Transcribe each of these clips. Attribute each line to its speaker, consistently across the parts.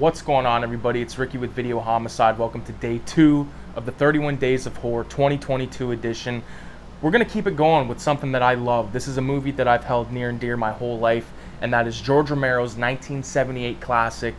Speaker 1: What's going on, everybody? It's Ricky with Videohomicide. Welcome to day 2 of the 31 Days of Horror 2022 edition. We're going to keep it going with something that I love. This is a movie that I've held near and dear my whole life, and that is George Romero's 1978 classic,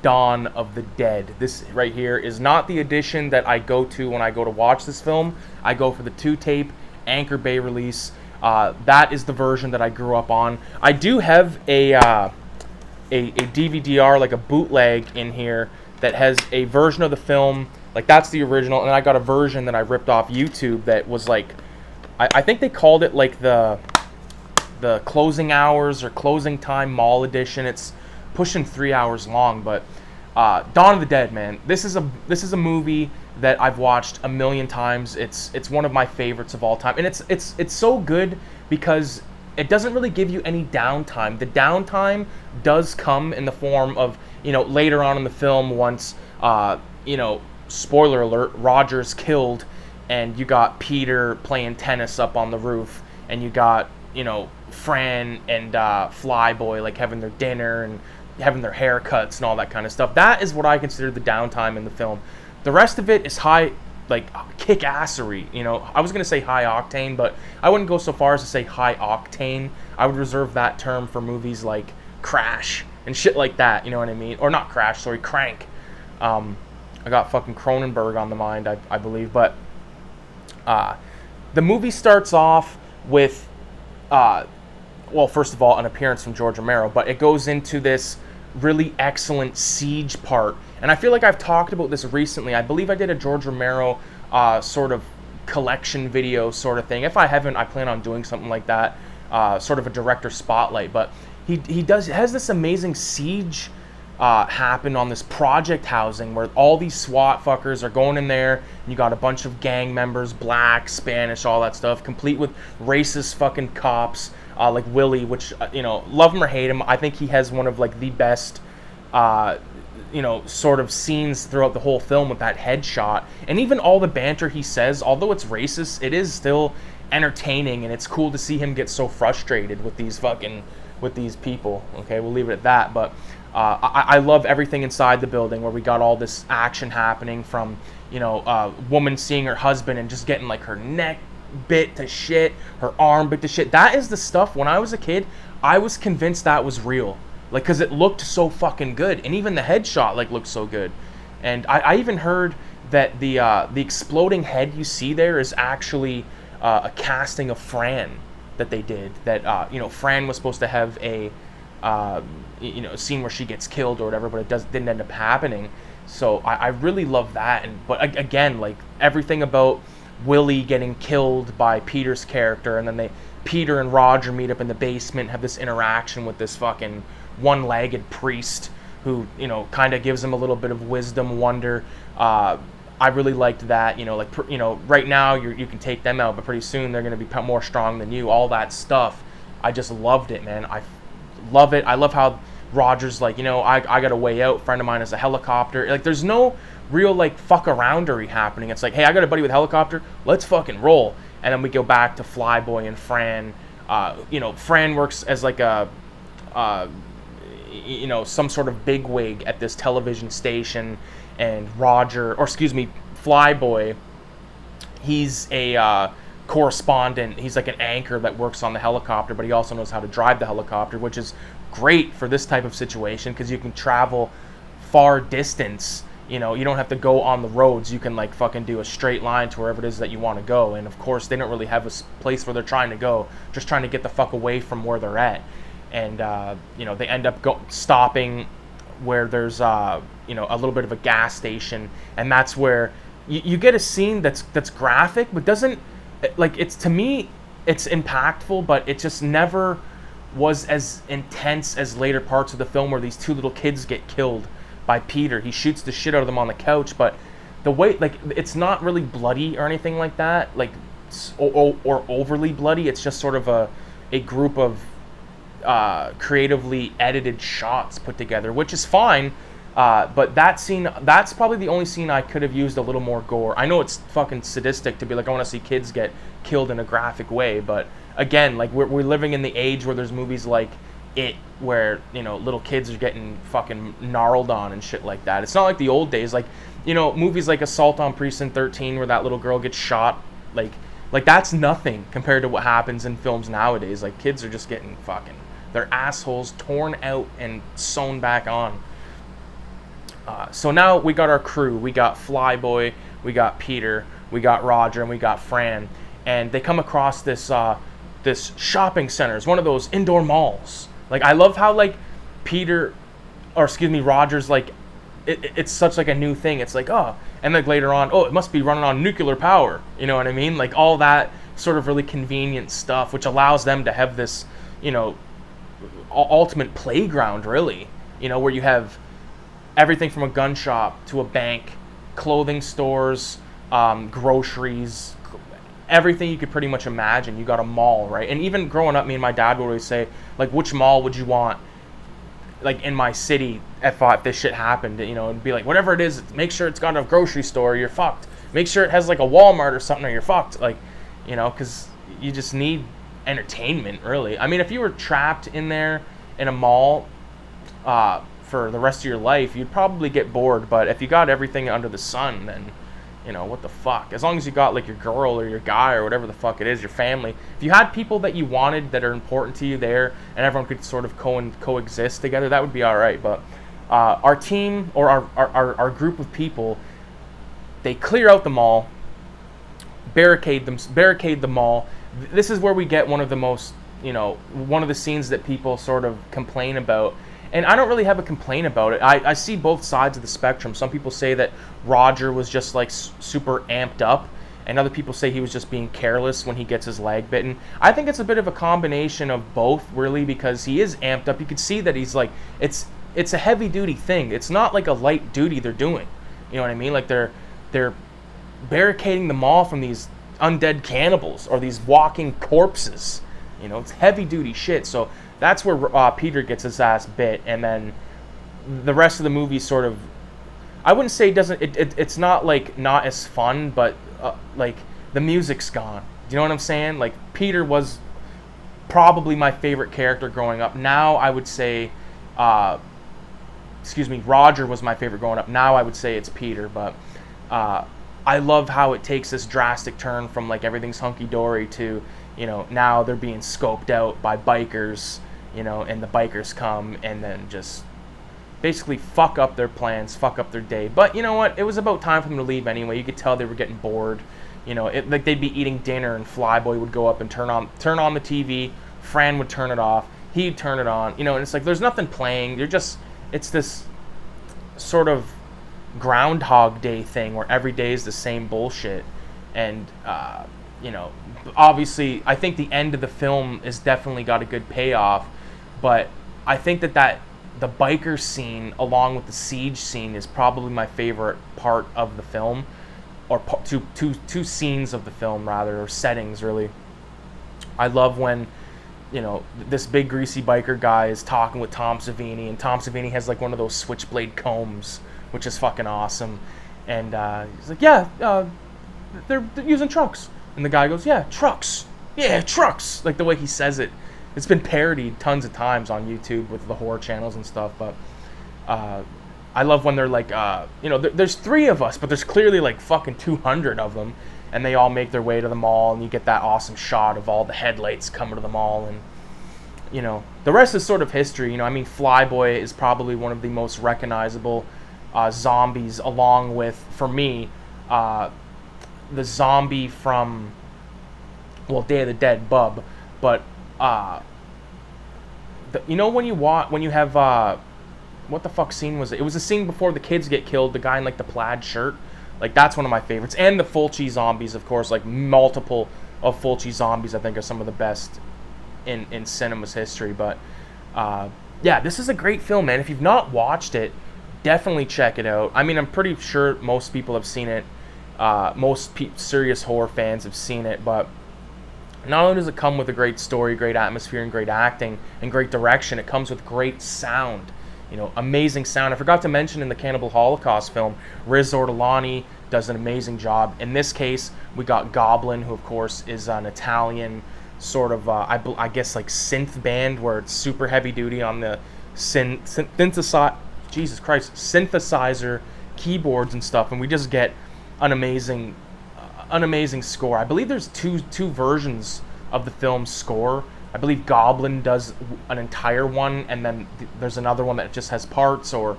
Speaker 1: Dawn of the Dead. This right here is not the edition that I go to when I go to watch this film. I go for the 2-tape Anchor Bay release. That is the version that I grew up on. I do have a DVD-R, like a bootleg in here that has a version of the film, like that's the original, and I got a version that I ripped off YouTube that was like, I think they called it like the closing hours or closing time mall edition. It's pushing 3 hours long, but Dawn of the Dead, man, this is a movie that I've watched a million times. It's one of my favorites of all time, and it's so good because it doesn't really give you any downtime. The downtime does come in the form of, later on in the film once, spoiler alert, Roger's killed and you got Peter playing tennis up on the roof, and you got, Fran and Flyboy like having their dinner and having their haircuts and all that kind of stuff. That is what I consider the downtime in the film. The rest of it is high, like kick-assery, I was going to say high octane, but I wouldn't go so far as to say high octane. I would reserve that term for movies like Crash and shit like that, you know what I mean? Or not Crash, sorry, Crank. I got fucking Cronenberg on the mind, I believe, but the movie starts off with, well, first of all, an appearance from George Romero, but it goes into this really excellent siege part. And I feel like I've talked about this recently. I believe I did a George Romero sort of collection video sort of thing. If I haven't, I plan on doing something like that, sort of a director spotlight. But he has this amazing siege happen on this project housing where all these SWAT fuckers are going in there, and you got a bunch of gang members, black, Spanish, all that stuff, complete with racist fucking cops, like Willie, which, love him or hate him, I think he has one of like the best sort of scenes throughout the whole film with that headshot. And even all the banter he says, although it's racist, it is still entertaining, and it's cool to see him get so frustrated with these people. Okay, we'll leave it at that. But I love everything inside the building where we got all this action happening from, a woman seeing her husband and just getting like her neck bit to shit, her arm bit to shit. That is the stuff, when I was a kid, I was convinced that was real. Like, because it looked so fucking good. And even the headshot, like, looked so good. And I even heard that the exploding head you see there is actually a casting of Fran that they did. That, Fran was supposed to have a scene where she gets killed or whatever, but didn't end up happening. So I really love that. But again, like, everything about Willie getting killed by Peter's character, and then Peter and Roger meet up in the basement, have this interaction with this fucking one-legged priest who, kind of gives them a little bit of wisdom, wonder. I really liked that. Right now you can take them out, but pretty soon they're going to be more strong than you. All that stuff, I just loved it, man. I love it. I love how Roger's like, I got a way out. Friend of mine has a helicopter. Like, there's no real like fuck aroundery happening. It's like, hey, I got a buddy with a helicopter. Let's fucking roll. And then we go back to Flyboy and Fran. Fran works as like a some sort of bigwig at this television station, and Flyboy, he's a correspondent. He's like an anchor that works on the helicopter, but he also knows how to drive the helicopter, which is great for this type of situation because you can travel far distance. You don't have to go on the roads. You can like fucking do a straight line to wherever it is that you want to go. And of course, they don't really have a place where they're trying to go, just trying to get the fuck away from where they're at. And they end up stopping where there's a little bit of a gas station, and that's where you get a scene that's graphic, but doesn't, like, it's, to me, it's impactful, but it just never was as intense as later parts of the film where these two little kids get killed by Peter. He shoots the shit out of them on the couch, but the way, like, it's not really bloody or anything like that, like, or overly bloody. It's just sort of a group of creatively edited shots put together, which is fine. But that scene, that's probably the only scene I could have used a little more gore. I know it's fucking sadistic to be like, I want to see kids get killed in a graphic way, but again, like, we're living in the age where there's movies like It, where, you know, little kids are getting fucking gnarled on and shit like that. It's not like the old days, like, you know, movies like Assault on Precinct 13 where that little girl gets shot, like that's nothing compared to what happens in films nowadays. Like, kids are just getting fucking their assholes torn out and sewn back on. So now we got our crew. We got Flyboy, we got Peter, we got Roger, and we got Fran, and they come across this this shopping center. It's one of those indoor malls. Like, I love how, like, Roger's like, it's such like a new thing. It's like, oh, and like later on, oh, it must be running on nuclear power. You know what I mean? Like, all that sort of really convenient stuff, which allows them to have this, you know, ultimate playground, really. You know, where you have everything from a gun shop to a bank, clothing stores, groceries, everything you could pretty much imagine. You got a mall, right? And even growing up, me and my dad would always say, like, which mall would you want, like, in my city if this shit happened? You know, it'd be like, whatever it is, make sure it's got a grocery store, or you're fucked. Make sure it has like a Walmart or something, or you're fucked. Like, you know, because you just need entertainment, really. I mean, if you were trapped in there in a mall for the rest of your life, you'd probably get bored. But if you got everything under the sun, then, you know, what the fuck? As long as you got, like, your girl or your guy or whatever the fuck it is, your family. If you had people that you wanted that are important to you there, and everyone could sort of coexist together, that would be all right. But our team, or our group of people, they clear out the mall, barricade the mall. This is where we get one of the most, you know, one of the scenes that people sort of complain about. And I don't really have a complaint about it. I see both sides of the spectrum. Some people say that Roger was just, like, super amped up, and other people say he was just being careless when he gets his leg bitten. I think it's a bit of a combination of both, really, because he is amped up. You can see that he's, like, it's a heavy-duty thing. It's not like a light duty they're doing. You know what I mean? Like, they're barricading the mall from these undead cannibals or these walking corpses. You know, it's heavy-duty shit. So that's where Peter gets his ass bit, and then the rest of the movie sort of, I wouldn't say it's not, like, not as fun, but like, the music's gone. Do you know what I'm saying? Like, Peter was probably my favorite character growing up. Now I would say, Roger was my favorite growing up. Now I would say it's Peter, but I love how it takes this drastic turn from, like, everything's hunky-dory to, you know, now they're being scoped out by bikers, you know, and the bikers come and then just basically fuck up their plans, fuck up their day. But you know what? It was about time for them to leave anyway. You could tell they were getting bored. You know, like, they'd be eating dinner and Flyboy would go up and turn on the TV. Fran would turn it off. He'd turn it on. You know, and it's like there's nothing playing. It's this sort of Groundhog Day thing where every day is the same bullshit. And you know, obviously, I think the end of the film has definitely got a good payoff, but I think that the biker scene, along with the siege scene, is probably my favorite part of the film, or two scenes of the film, rather, or settings, really. I love when, you know, this big greasy biker guy is talking with Tom Savini, and Tom Savini has, like, one of those switchblade combs, which is fucking awesome. And he's like, yeah, they're using trucks. And the guy goes, yeah, trucks. Yeah, trucks. Like, the way he says it. It's been parodied tons of times on YouTube with the horror channels and stuff. But I love when they're like, you know, there's 3 of us, but there's clearly, like, fucking 200 of them. And they all make their way to the mall, and you get that awesome shot of all the headlights coming to the mall. And, you know, the rest is sort of history. You know, I mean, Flyboy is probably one of the most recognizable zombies, along with, for me, the zombie from, well, Day of the Dead, Bub, but you know when you have what the fuck scene was it? It was a scene before the kids get killed, the guy in, like, the plaid shirt. Like, that's one of my favorites. And the Fulci zombies, of course, like, multiple of Fulci zombies I think are some of the best in cinema's history. But yeah, this is a great film, man. If you've not watched it, definitely check it out. I mean, I'm pretty sure most people have seen it. Serious horror fans have seen it, but not only does it come with a great story, great atmosphere, and great acting, and great direction, it comes with great sound. You know, amazing sound. I forgot to mention in the Cannibal Holocaust film, Riz Ortolani does an amazing job. In this case, we got Goblin, who of course is an Italian sort of I guess like synth band where it's super heavy duty on the synthesizer, keyboards and stuff, and we just get an amazing score. I believe there's two versions of the film's score. I believe Goblin does an entire one, and then there's another one that just has parts, or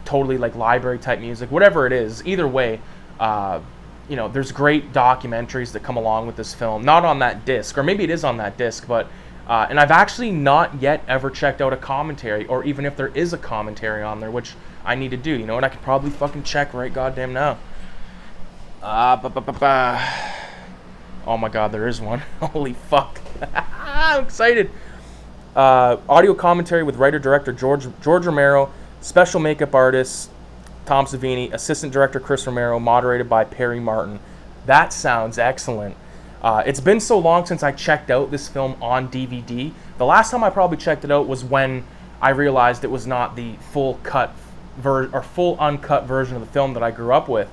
Speaker 1: totally like library type music, whatever it is. Either way, you know, there's great documentaries that come along with this film. Not on that disc, or maybe it is on that disc, but and I've actually not yet ever checked out a commentary, or even if there is a commentary on there, which I need to do. You know what? I could probably fucking check right goddamn now. Oh my god, there is one. Holy fuck. I'm excited. Audio commentary with writer-director George Romero, special makeup artist Tom Savini, assistant director Chris Romero, moderated by Perry Martin. That sounds excellent. It's been so long since I checked out this film on DVD. The last time I probably checked it out was when I realized it was not the full uncut version of the film that I grew up with.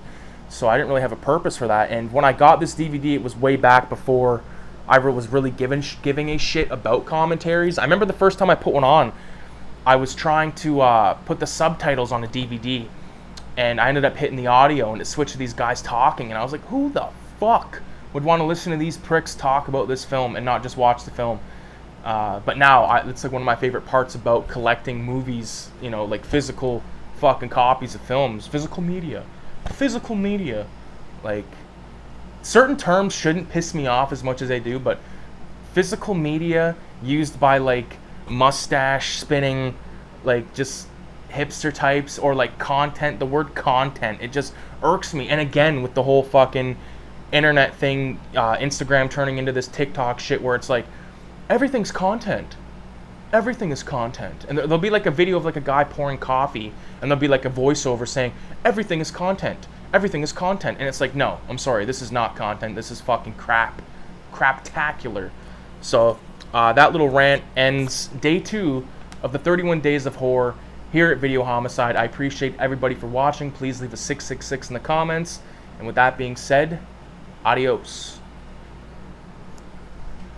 Speaker 1: So I didn't really have a purpose for that. And when I got this DVD, it was way back before I was really giving a shit about commentaries. I remember the first time I put one on, I was trying to put the subtitles on a DVD, and I ended up hitting the audio, and it switched to these guys talking, and I was like, who the fuck would want to listen to these pricks talk about this film and not just watch the film? But now, it's like one of my favorite parts about collecting movies, you know, like physical fucking copies of films, physical media. Like, certain terms shouldn't piss me off as much as they do, but physical media used by like mustache spinning, like just hipster types, or like content, the word content, it just irks me. And again, with the whole fucking internet thing, Instagram turning into this TikTok shit where it's like everything's content. Everything is content. And there'll be like a video of like a guy pouring coffee, and there'll be like a voiceover saying everything is content. Everything is content. And it's like, no, I'm sorry, this is not content. This is fucking craptacular. So that little rant ends day 2 of the 31 Days of Horror here at Video Homicide. I appreciate everybody for watching. Please leave a 666 in the comments. And with that being said, adios.